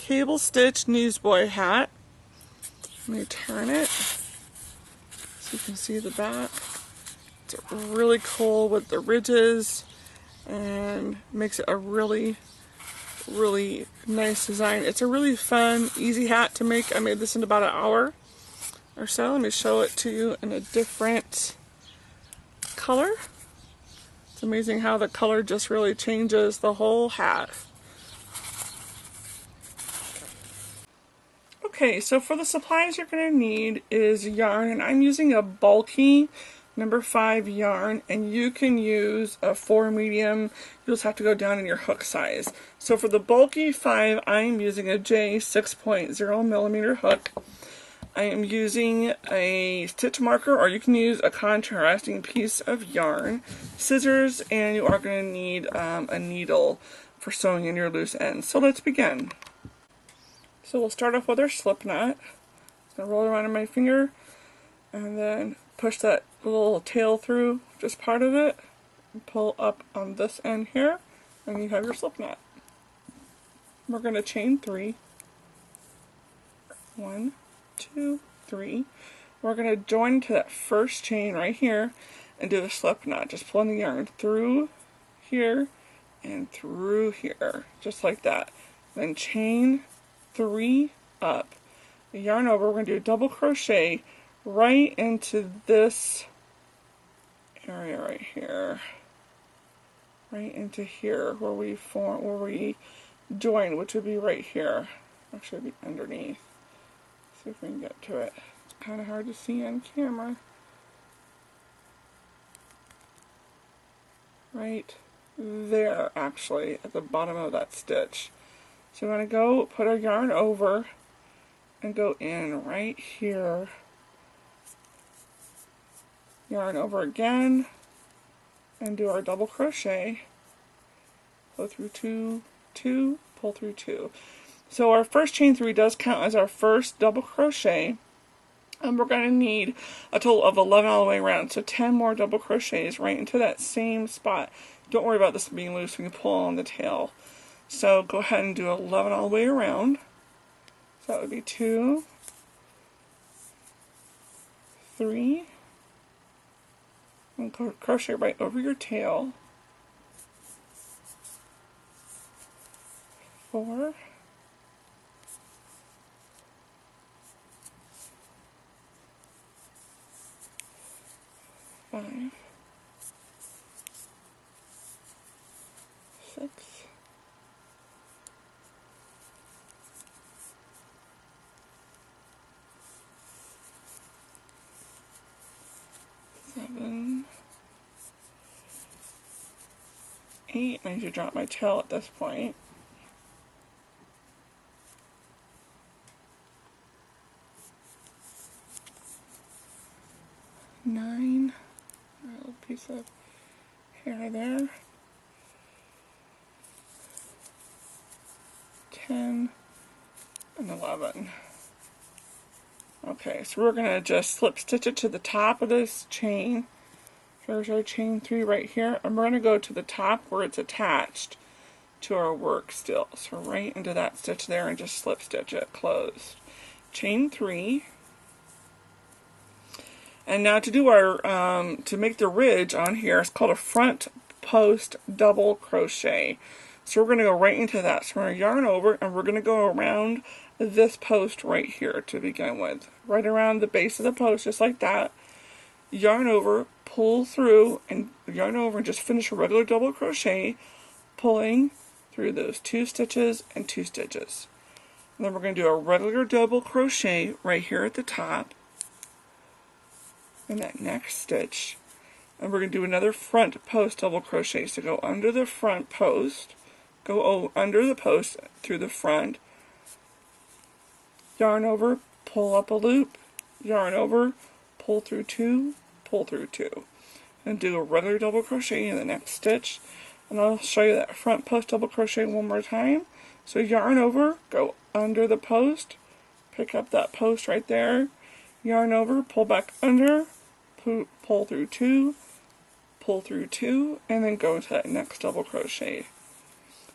cable stitch Newsboy hat. Let me turn it so you can see the back. It's really cool with the ridges and makes it a really nice design. It's a really fun, easy hat to make. I made this in about an hour or so. Let me show it to you in a different color. It's amazing how the color just really changes the whole hat. Okay, so for the supplies you're going to need is yarn, and I'm using a bulky number 5 yarn, and you can use a 4 medium. You'll just have to go down in your hook size. So for the bulky 5, I'm using a J 6.0 millimeter hook. I am using a stitch marker, or you can use a contrasting piece of yarn, scissors, and you are going to need a needle for sewing in your loose ends. So let's begin. So we'll start off with our slip knot. Just going to roll around on my finger and then push that little tail through just part of it and pull up on this end here, and you have your slip knot. We're going to chain 3. 1, 2, 3. We're going to join to that first chain right here and do the slip knot, just pulling the yarn through here and through here, just like that. Then chain 3 up, yarn over. We're going to do a double crochet right into this area right here, right into here where we join, which would be right here. Actually, it'd be underneath. See if we can get to it. It's kind of hard to see on camera. Right there, actually, at the bottom of that stitch. So we're going to go put our yarn over and go in right here. Yarn over again and do our double crochet. Pull through 2, 2, pull through 2. So our first chain 3 does count as our first double crochet. And we're going to need a total of 11 all the way around. So 10 more double crochets right into that same spot. Don't worry about this being loose. We can pull on the tail. So go ahead and do 11 all the way around. So that would be 2, 3, and crochet right over your tail. 4, 5, 6, 7, 8. I need to drop my tail at this point. 9. A little piece of hair there. 10 and 11. Okay, so we're going to just slip stitch it to the top of this chain. There's our chain 3 right here, and we're going to go to the top where it's attached to our work still. So right into that stitch there and just slip stitch it closed. Chain 3. And now to do our, to make the ridge on here, it's called a front post double crochet. So we're going to go right into that. So we're going to yarn over and we're going to go around this post right here to begin with. Right around the base of the post, just like that. Yarn over, pull through, and yarn over and just finish a regular double crochet, pulling through those 2 stitches and 2 stitches. And then we're going to do a regular double crochet right here at the top in that next stitch. And we're going to do another front post double crochet. So go under the front post, go under the post through the front, yarn over, pull up a loop, yarn over, pull through 2, pull through 2, and do a regular double crochet in the next stitch. And I'll show you that front post double crochet one more time. So yarn over, go under the post, pick up that post right there, yarn over, pull back under, pull through 2, pull through 2, and then go into that next double crochet.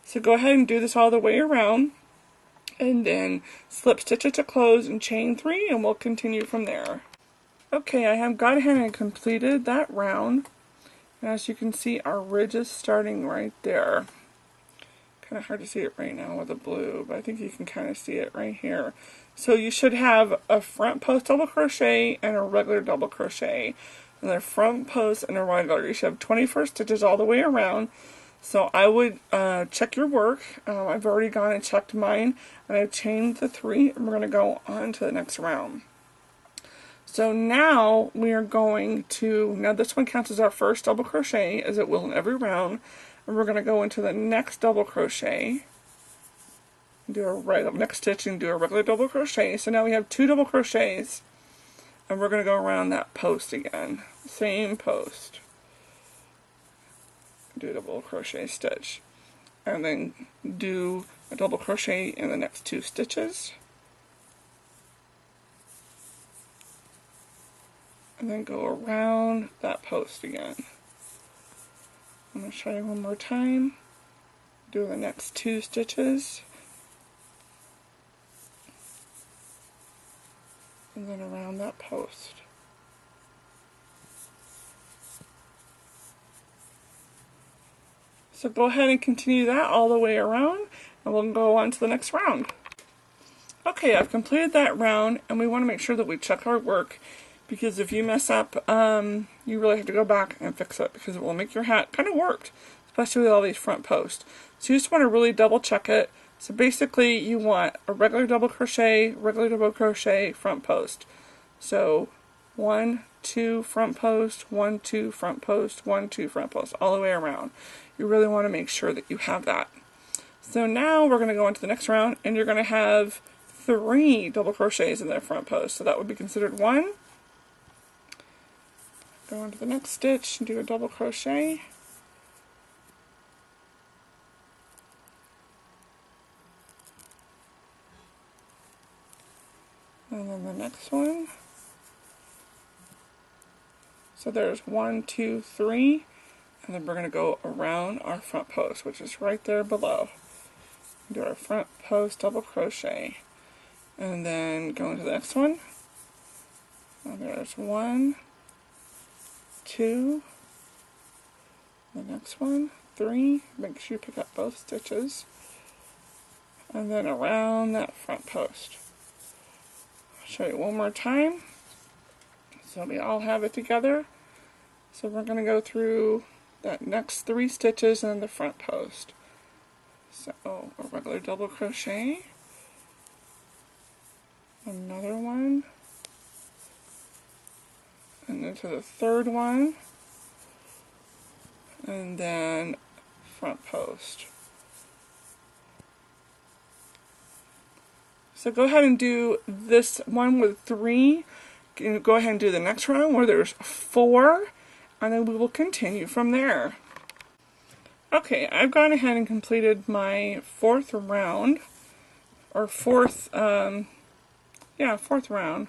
So go ahead and do this all the way around. and then slip stitch it to close and chain 3, and we'll continue from there. Okay, I have gone ahead and completed that round. And as you can see, our ridge is starting right there. Kind of hard to see it right now with the blue, but I think you can kind of see it right here. So you should have a front post double crochet and a regular double crochet. And the front post and a regular. You should have 24 stitches all the way around. So I would check your work. I've already gone and checked mine, and I've chained the 3, and we're going to go on to the next round. So now we are going to, now this one counts as our first double crochet, as it will in every round, and we're going to go into the next double crochet, do a regular, next stitch and do a regular double crochet. So now we have 2 double crochets, and we're going to go around that post again, same post, do a double crochet stitch, and then do a double crochet in the next 2 stitches. And then go around that post again. I'm going to try one more time. Do the next 2 stitches. And then around that post. So go ahead and continue that all the way around, and we'll go on to the next round. Okay, I've completed that round, and we want to make sure that we check our work, because if you mess up, you really have to go back and fix it, because it will make your hat kind of warped, especially with all these front posts. So you just want to really double check it. So basically you want a regular double crochet, front post. So 1, 2 front post, 1, 2 front post, 1, 2 front post, all the way around. You really want to make sure that you have that. So now we're going to go into the next round, and you're going to have 3 double crochets in the front post. So that would be considered 1. Go into the next stitch and do a double crochet. And then the next one. So there's 1, 2, 3, and then we're going to go around our front post, which is right there below. Do our front post double crochet, and then go into the next one. And there's 1, 2, the next one, 3, make sure you pick up both stitches, and then around that front post. I'll show you one more time so we all have it together. So we're going to go through that next 3 stitches in the front post. So a regular double crochet, another one, and into the 3rd one, and then front post. So go ahead and do this one with 3. Go ahead and do the next round where there's 4, and then we will continue from there. Okay, I've gone ahead and completed my 4th round, or 4th round.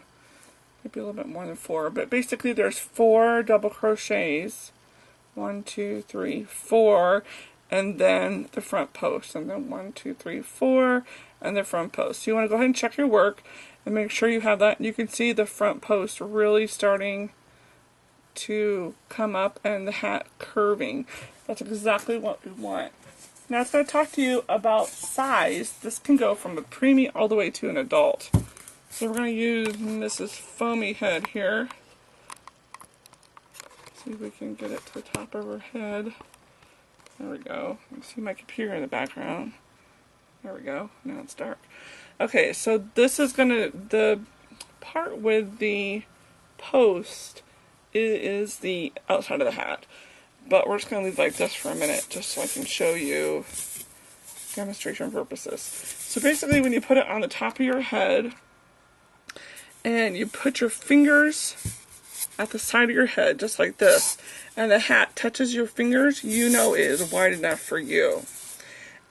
Maybe a little bit more than 4, but basically there's 4 double crochets. 1, 2, 3, 4, and then the front post, and then 1, 2, 3, 4, and the front post. So you want to go ahead and check your work and make sure you have that. You can see the front post really starting to come up and the hat curving. That's exactly what we want. Now it's going to talk to you about size. This can go from a preemie all the way to an adult. So we're going to use Mrs. Foamy Head here. See if we can get it to the top of her head. There we go. You can see my computer in the background. There we go. Now it's dark. Okay, so this is going to, the part with the post is the outside of the hat. But we're just going to leave like this for a minute just so I can show you demonstration purposes. So basically when you put it on the top of your head and you put your fingers at the side of your head just like this, and the hat touches your fingers, you know it is wide enough for you.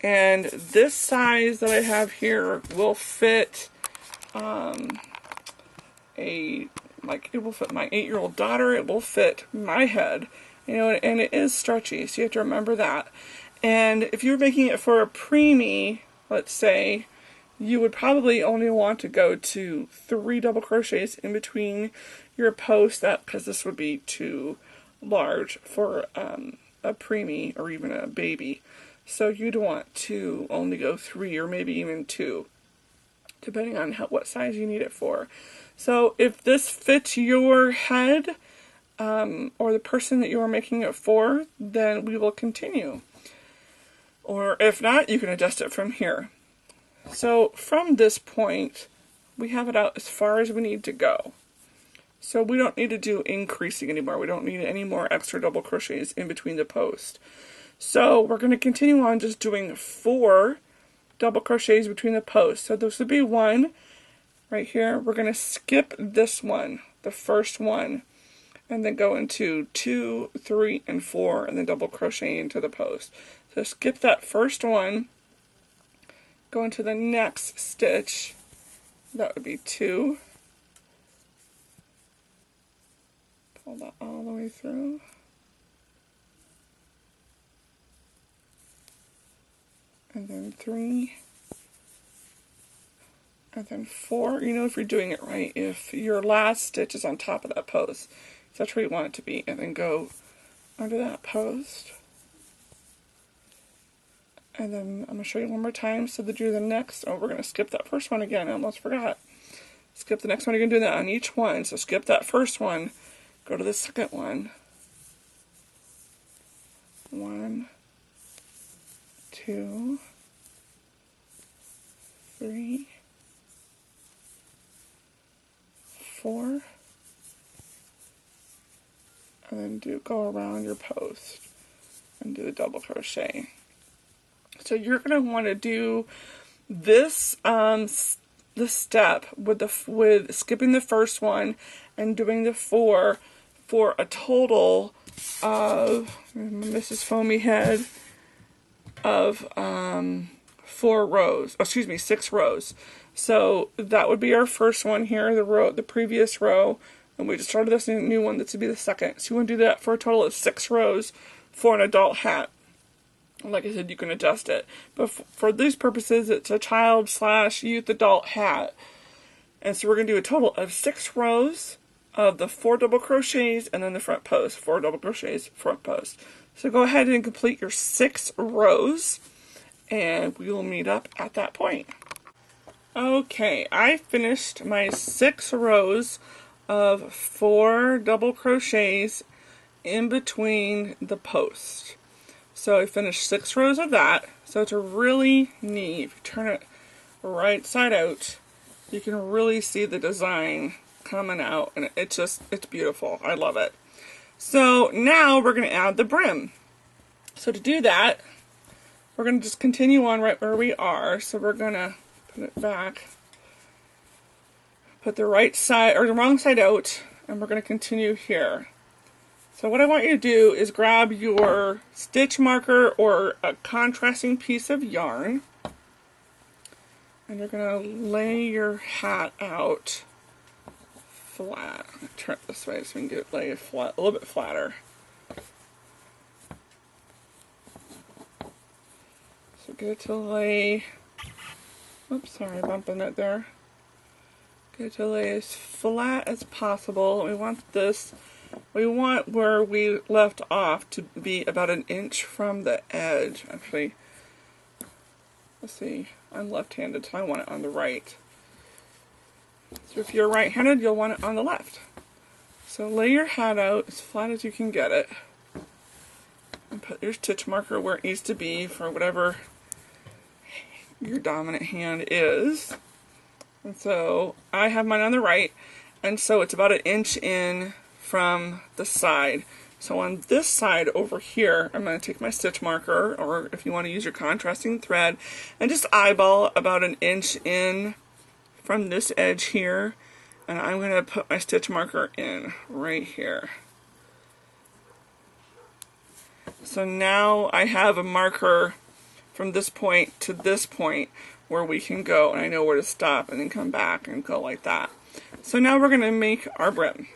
And this size that I have here will fit it will fit my 8-year-old daughter, it will fit my head, you know, and it is stretchy, so you have to remember that. And if you're making it for a preemie, let's say, you would probably only want to go to 3 double crochets in between your post, because this would be too large for a preemie or even a baby. So you'd want to only go 3 or maybe even 2, depending on what size you need it for. So if this fits your head or the person that you are making it for, then we will continue. Or if not, you can adjust it from here. So from this point, we have it out as far as we need to go. So we don't need to do increasing anymore. We don't need any more extra double crochets in between the post. So we're going to continue on just doing 4 double crochets between the posts. So this would be 1 right here. We're going to skip this one, the first one, and then go into 2, 3, and 4, and then double crochet into the post. So skip that first one, go into the next stitch. That would be 2. Pull that all the way through. And then 3. And then 4. You know if you're doing it right if your last stitch is on top of that post. So that's where you want it to be. And then go under that post. And then I'm going to show you one more time. So to do the next, we're going to skip that first one again. I almost forgot. Skip the next one. You're going to do that on each one. So skip that first one. Go to the second one. 1, 2, 3, 4. And then go around your post and do the double crochet. So you're going to want to do this this step with skipping the first one and doing the 4 for a total of Mrs. Foamy Head of 4 rows. Oh, excuse me, 6 rows. So that would be our first one here, the previous row, and we just started this new one. This would be the second. So you want to do that for a total of 6 rows for an adult hat. Like I said, you can adjust it. But for these purposes, it's a child/youth adult hat. And so we're going to do a total of 6 rows of the 4 double crochets and then the front post. 4 double crochets, front post. So go ahead and complete your 6 rows. And we will meet up at that point. Okay, I finished my 6 rows of 4 double crochets in between the posts. So I finished 6 rows of that. So it's a really neat, if you turn it right side out, you can really see the design coming out, and it's beautiful. I love it. So now we're going to add the brim. So to do that, we're going to just continue on right where we are. So we're going to put it back, put the right side, or the wrong side out, and we're going to continue here. So what I want you to do is grab your stitch marker or a contrasting piece of yarn, and you're going to lay your hat out flat. I'm going to turn it this way so we can lay it flat, a little bit flatter. So get it to lay, oops, sorry, bumping it there. Get it to lay as flat as possible. We want where we left off to be about 1 inch from the edge. Actually, let's see, I'm left-handed, so I want it on the right. So if you're right-handed, you'll want it on the left. So lay your hat out as flat as you can get it. And put your stitch marker where it needs to be for whatever your dominant hand is. And so I have mine on the right, and so it's about 1 inch in from the side. So on this side over here, I'm going to take my stitch marker, or if you want to use your contrasting thread, and just eyeball about 1 inch in from this edge here, and I'm going to put my stitch marker in right here. So now I have a marker from this point to this point where we can go, and I know where to stop and then come back and go like that. So now we're going to make our brim.